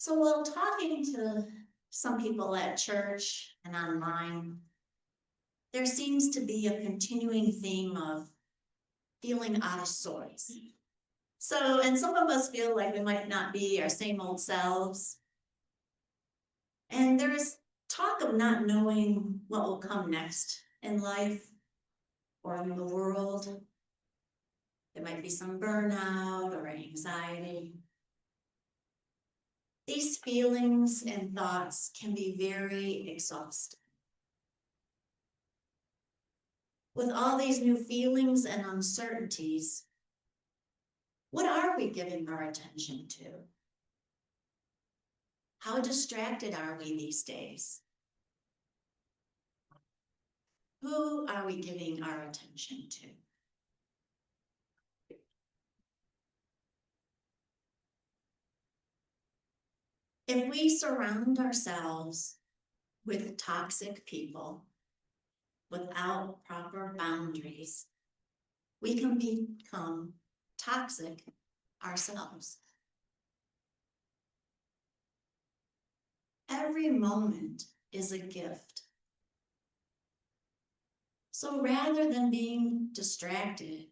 So while talking to some people at church and online, there seems to be a continuing theme of feeling out of sorts. So, and some of us feel like we might not be our same old selves. And there's talk of not knowing what will come next in life or in the world. There might be some burnout or anxiety. These feelings and thoughts can be very exhausting. With all these new feelings and uncertainties, what are we giving our attention to? How distracted are we these days? Who are we giving our attention to? If we surround ourselves with toxic people without proper boundaries, we can become toxic ourselves. Every moment is a gift. So rather than being distracted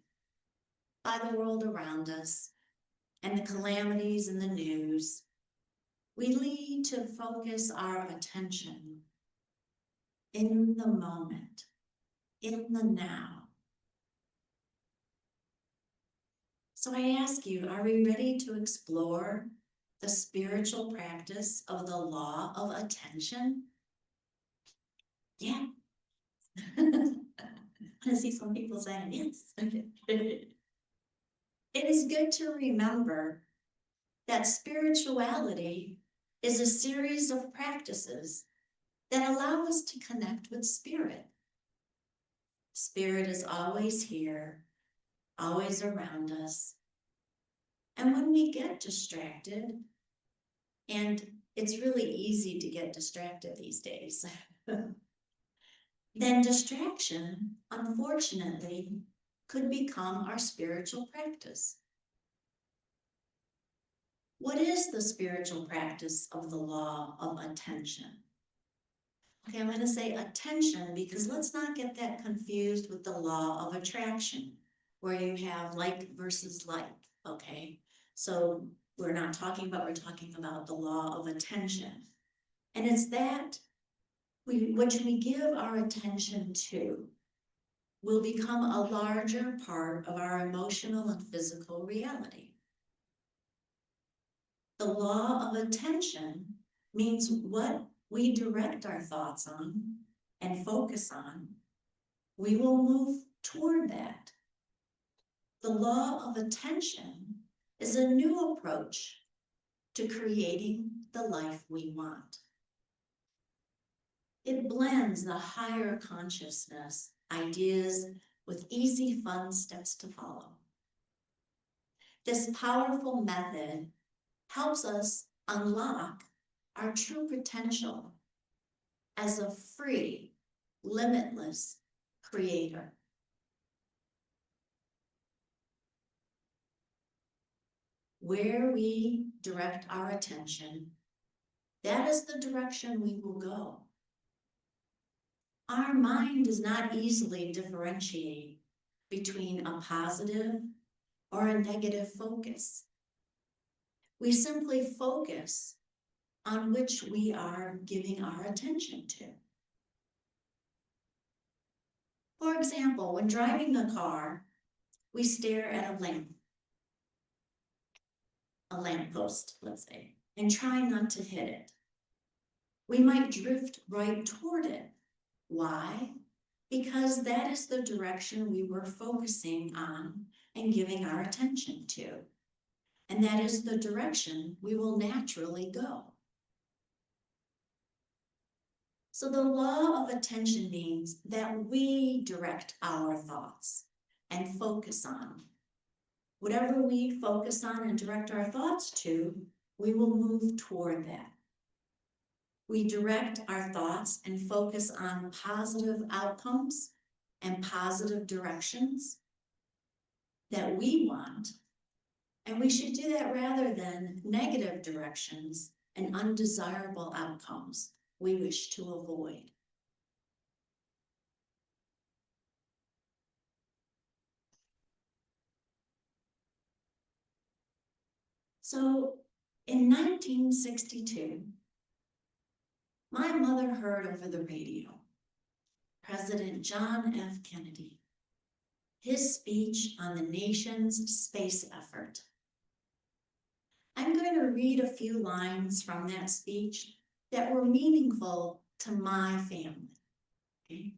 by the world around us and the calamities in the news, we need to focus our attention in the moment, in the now. So I ask you, are we ready to explore the spiritual practice of the law of attention? Yeah. I see some people saying yes. It is good to remember that spirituality is a series of practices that allow us to connect with spirit. Spirit is always here, always around us. And when we get distracted, and it's really easy to get distracted these days, then distraction, unfortunately, could become our spiritual practice. What is the spiritual practice of the law of attention? Okay, I'm going to say attention because let's not get that confused with the law of attraction, where you have like versus like, okay? So we're talking about the law of attention. And it's that which we give our attention to will become a larger part of our emotional and physical reality. The law of attention means what we direct our thoughts on and focus on, we will move toward that. The law of attention is a new approach to creating the life we want. It blends the higher consciousness ideas with easy, fun steps to follow. This powerful method helps us unlock our true potential as a free, limitless creator. Where we direct our attention, that is the direction we will go. Our mind does not easily differentiate between a positive or a negative focus. We simply focus on which we are giving our attention to. For example, when driving a car, we stare at a lamppost, let's say, and try not to hit it. We might drift right toward it. Why? Because that is the direction we were focusing on and giving our attention to. And that is the direction we will naturally go. So the law of attention means that we direct our thoughts and focus on. Whatever we focus on and direct our thoughts to, we will move toward that. We direct our thoughts and focus on positive outcomes and positive directions that we want. And we should do that rather than negative directions and undesirable outcomes we wish to avoid. So in 1962, my mother heard over the radio President John F. Kennedy, his speech on the nation's space effort. I'm going to read a few lines from that speech that were meaningful to my family. Okay?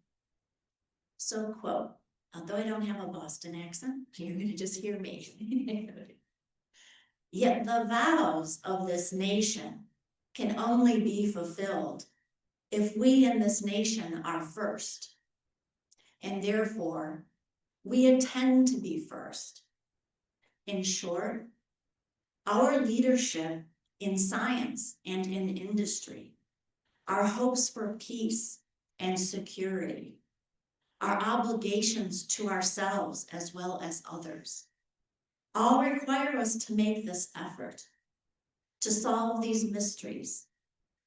So, quote, although I don't have a Boston accent, you're going to just hear me. Yet the vows of this nation can only be fulfilled if we in this nation are first. And therefore, we intend to be first. In short, our leadership in science and in industry, our hopes for peace and security, our obligations to ourselves as well as others, all require us to make this effort, to solve these mysteries,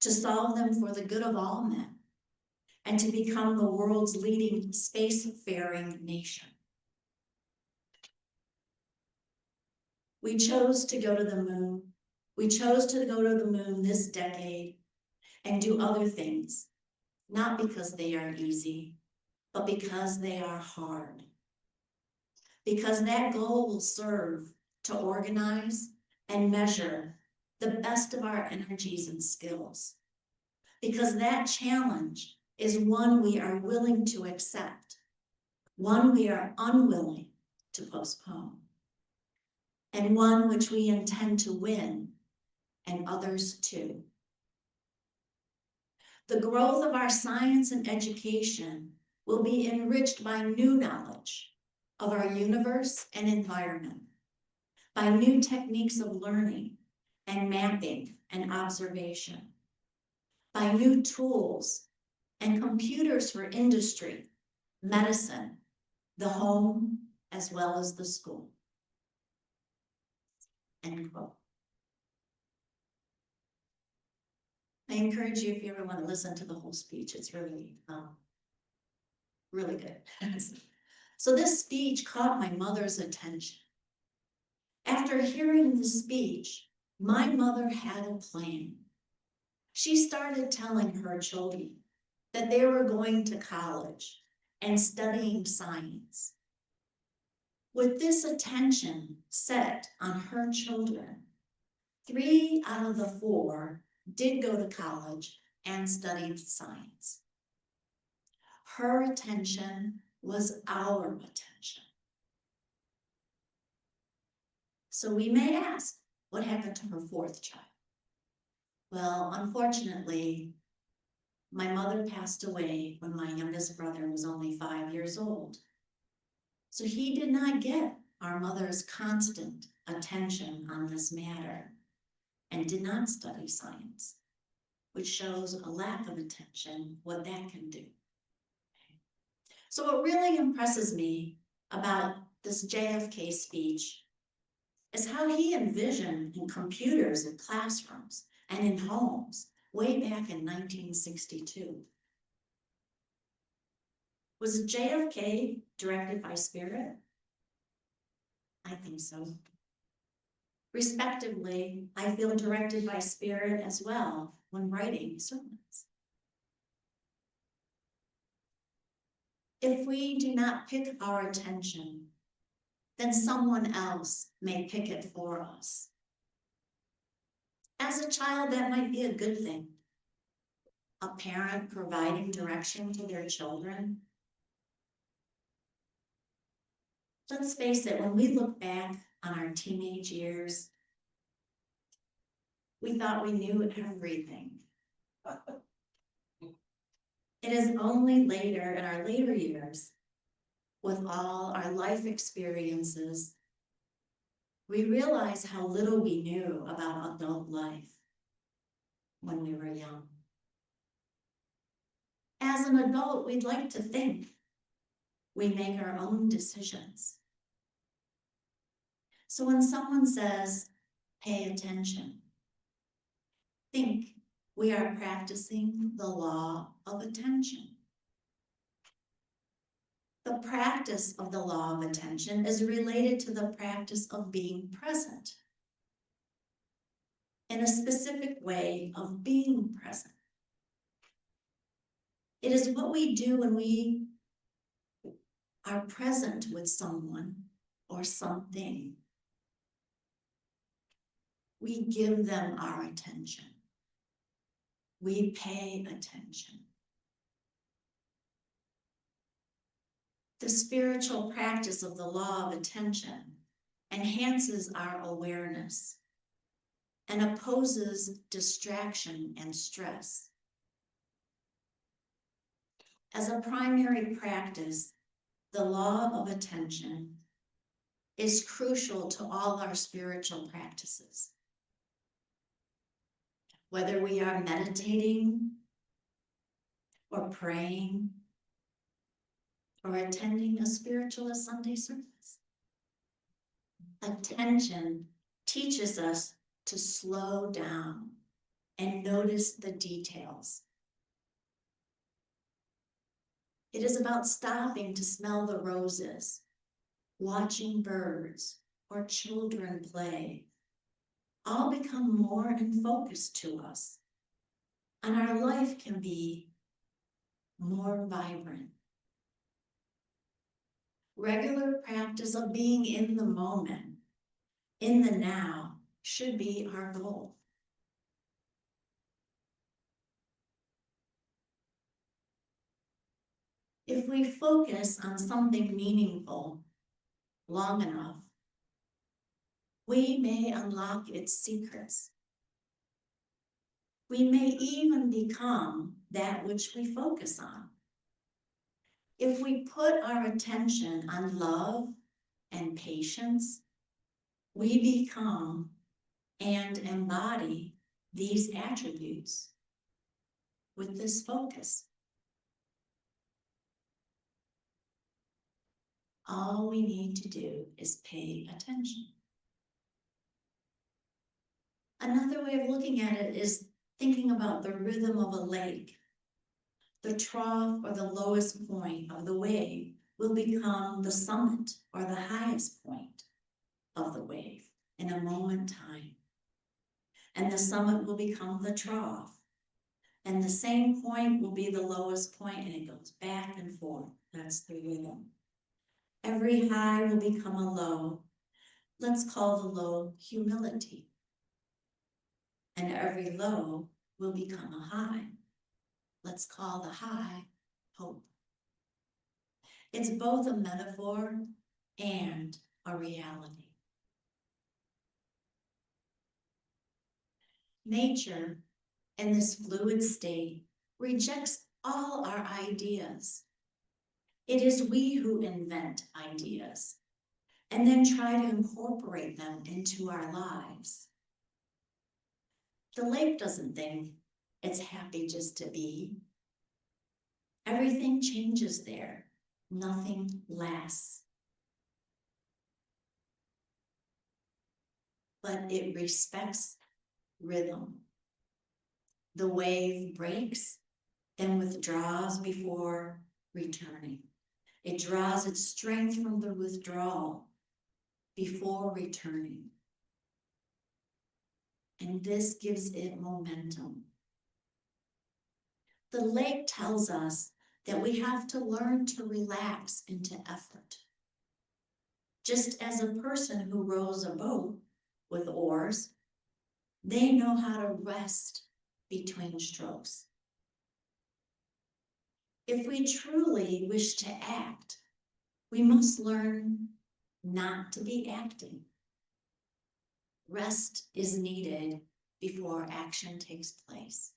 to solve them for the good of all men, and to become the world's leading spacefaring nation. We chose to go to the moon. We chose to go to the moon this decade and do other things, not because they are easy, but because they are hard. Because that goal will serve to organize and measure the best of our energies and skills. Because that challenge is one we are willing to accept, one we are unwilling to postpone, and one which we intend to win, and others too. The growth of our science and education will be enriched by new knowledge of our universe and environment, by new techniques of learning and mapping and observation, by new tools and computers for industry, medicine, the home, as well as the school. End quote. I encourage you, if you ever want to listen to the whole speech, it's really, really good. So this speech caught my mother's attention. After hearing the speech, my mother had a plan. She started telling her children that they were going to college and studying science. With this attention set on her children, 3 out of the 4 did go to college and studied science. Her attention was our attention. So we may ask, what happened to her 4th child? Well, unfortunately, my mother passed away when my youngest brother was only 5 years old. So he did not get our mother's constant attention on this matter and did not study science, which shows a lack of attention, what that can do. So what really impresses me about this JFK speech is how he envisioned in computers in classrooms and in homes way back in 1962. Was JFK directed by spirit? I think so. Respectively, I feel directed by spirit as well when writing sermons. If we do not pick our attention, then someone else may pick it for us. As a child, that might be a good thing. A parent providing direction to their children. Let's face it, when we look back on our teenage years, we thought we knew everything. It is only later, in our later years, with all our life experiences, we realize how little we knew about adult life when we were young. As an adult, we'd like to think we make our own decisions. So when someone says, pay attention, think we are practicing the law of attention. The practice of the law of attention is related to the practice of being present in a specific way of being present. It is what we do when we are present with someone or something. We give them our attention. We pay attention. The spiritual practice of the law of attention enhances our awareness and opposes distraction and stress. As a primary practice, the law of attention is crucial to all our spiritual practices. Whether we are meditating or praying or attending a spiritualist Sunday service, attention teaches us to slow down and notice the details. It is about stopping to smell the roses, watching birds or children play, all become more in focus to us, and our life can be more vibrant. Regular practice of being in the moment, in the now, should be our goal. If we focus on something meaningful long enough, we may unlock its secrets. We may even become that which we focus on. If we put our attention on love and patience, we become and embody these attributes with this focus. All we need to do is pay attention. Another way of looking at it is thinking about the rhythm of a lake. The trough or the lowest point of the wave will become the summit or the highest point of the wave in a moment time. And the summit will become the trough. And the same point will be the lowest point, and it goes back and forth. That's the rhythm. Every high will become a low. Let's call the low humility. And every low will become a high. Let's call the high hope. It's both a metaphor and a reality. Nature, in this fluid state, rejects all our ideas. It is we who invent ideas and then try to incorporate them into our lives. The lake doesn't think it's happy just to be. Everything changes there. Nothing lasts. But it respects rhythm. The wave breaks, then withdraws before returning. It draws its strength from the withdrawal before returning. And this gives it momentum. The lake tells us that we have to learn to relax into effort. Just as a person who rows a boat with oars, they know how to rest between strokes. If we truly wish to act, we must learn not to be acting. Rest is needed before action takes place.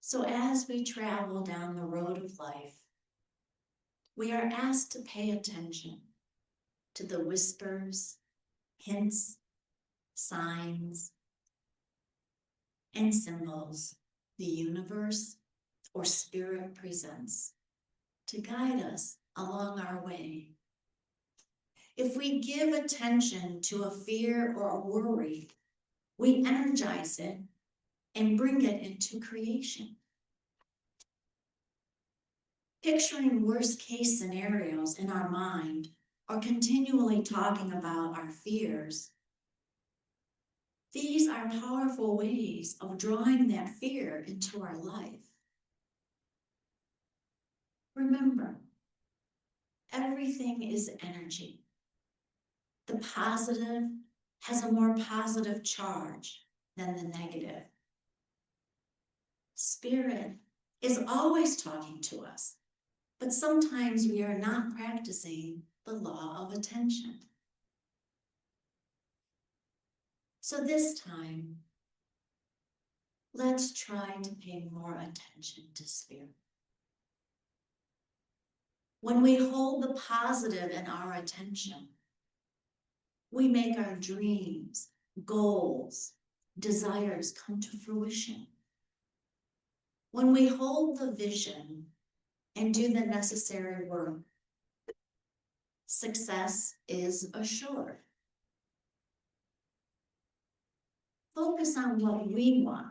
So as we travel down the road of life, we are asked to pay attention to the whispers, hints, signs, and symbols the universe or spirit presents to guide us along our way. If we give attention to a fear or a worry, we energize it and bring it into creation. Picturing worst case scenarios in our mind or continually talking about our fears, these are powerful ways of drawing that fear into our life. Remember, everything is energy. The positive has a more positive charge than the negative. Spirit is always talking to us, but sometimes we are not practicing the law of attention. So this time, let's try to pay more attention to spirit. When we hold the positive in our attention, we make our dreams, goals, desires come to fruition. When we hold the vision and do the necessary work, success is assured. Focus on what we want,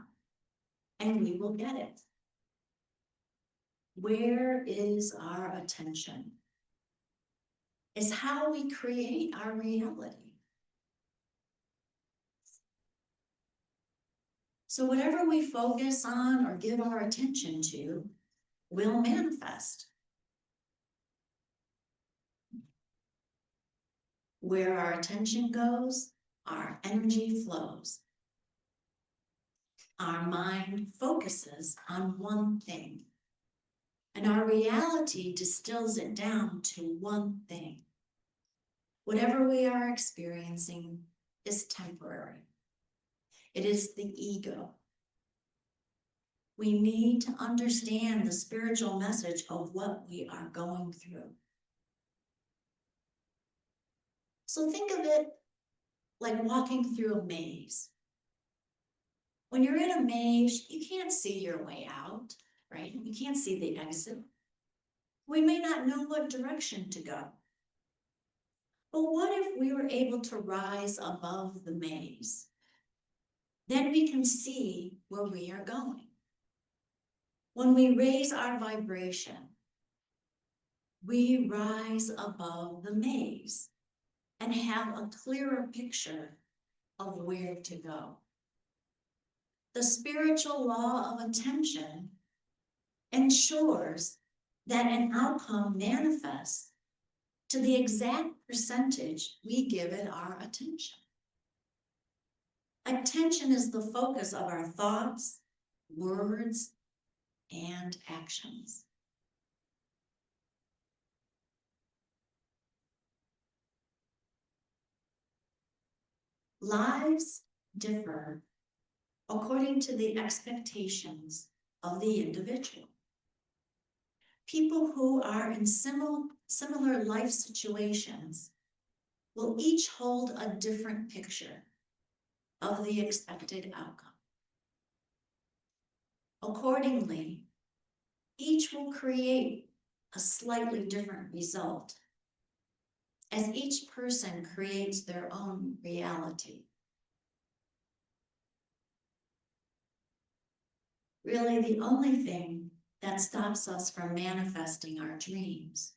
and we will get it. Where is our attention? Is how we create our reality. So whatever we focus on or give our attention to will manifest. Where our attention goes, our energy flows. Our mind focuses on one thing, and our reality distills it down to one thing. Whatever we are experiencing is temporary. It is the ego. We need to understand the spiritual message of what we are going through. So think of it like walking through a maze. When you're in a maze, you can't see your way out, right? You can't see the exit. We may not know what direction to go. But what if we were able to rise above the maze? Then we can see where we are going. When we raise our vibration, we rise above the maze and have a clearer picture of where to go. The spiritual law of attention ensures that an outcome manifests to the exact percentage we give it our attention. Attention is the focus of our thoughts, words, and actions. Lives differ according to the expectations of the individual. People who are in similar life situations will each hold a different picture of the expected outcome. Accordingly, each will create a slightly different result as each person creates their own reality. Really, the only thing that stops us from manifesting our dreams,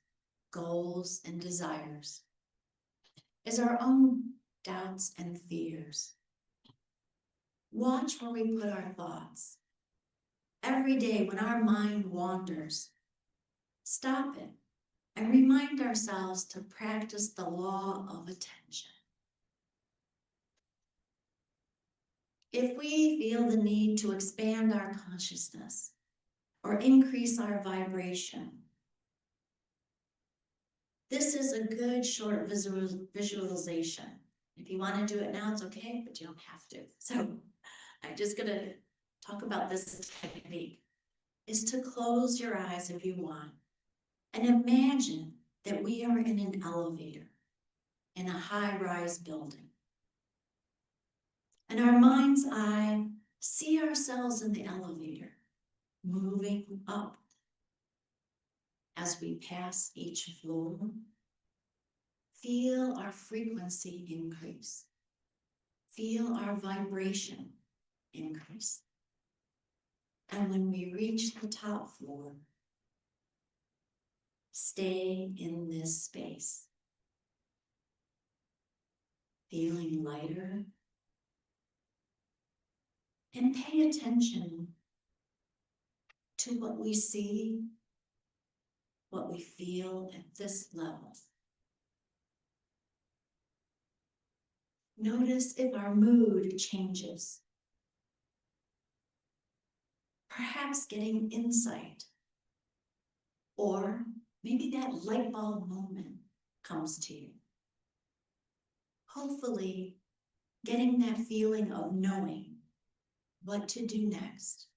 goals, and desires is our own doubts and fears. Watch where we put our thoughts. Every day when our mind wanders, stop it and remind ourselves to practice the law of attention. If we feel the need to expand our consciousness or increase our vibration, this is a good short visualization. If you want to do it now, it's okay, but you don't have to. So I'm just going to talk about this technique, is to close your eyes if you want and imagine that we are in an elevator in a high-rise building. In our mind's eye, see ourselves in the elevator moving up. As we pass each floor, feel our frequency increase. Feel our vibration increase. And when we reach the top floor, stay in this space, feeling lighter, and pay attention to what we see, what we feel at this level. Notice if our mood changes. Perhaps getting insight, or maybe that light bulb moment comes to you. Hopefully, getting that feeling of knowing what to do next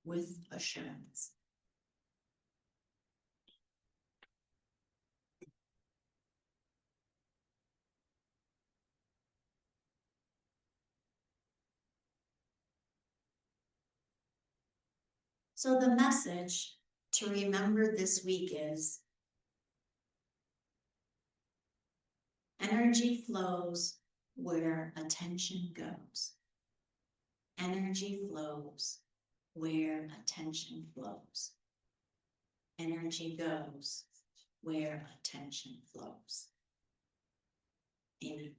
with assurance. So the message to remember this week is energy flows where attention goes. Energy flows where attention flows. Energy goes where attention flows. Amen.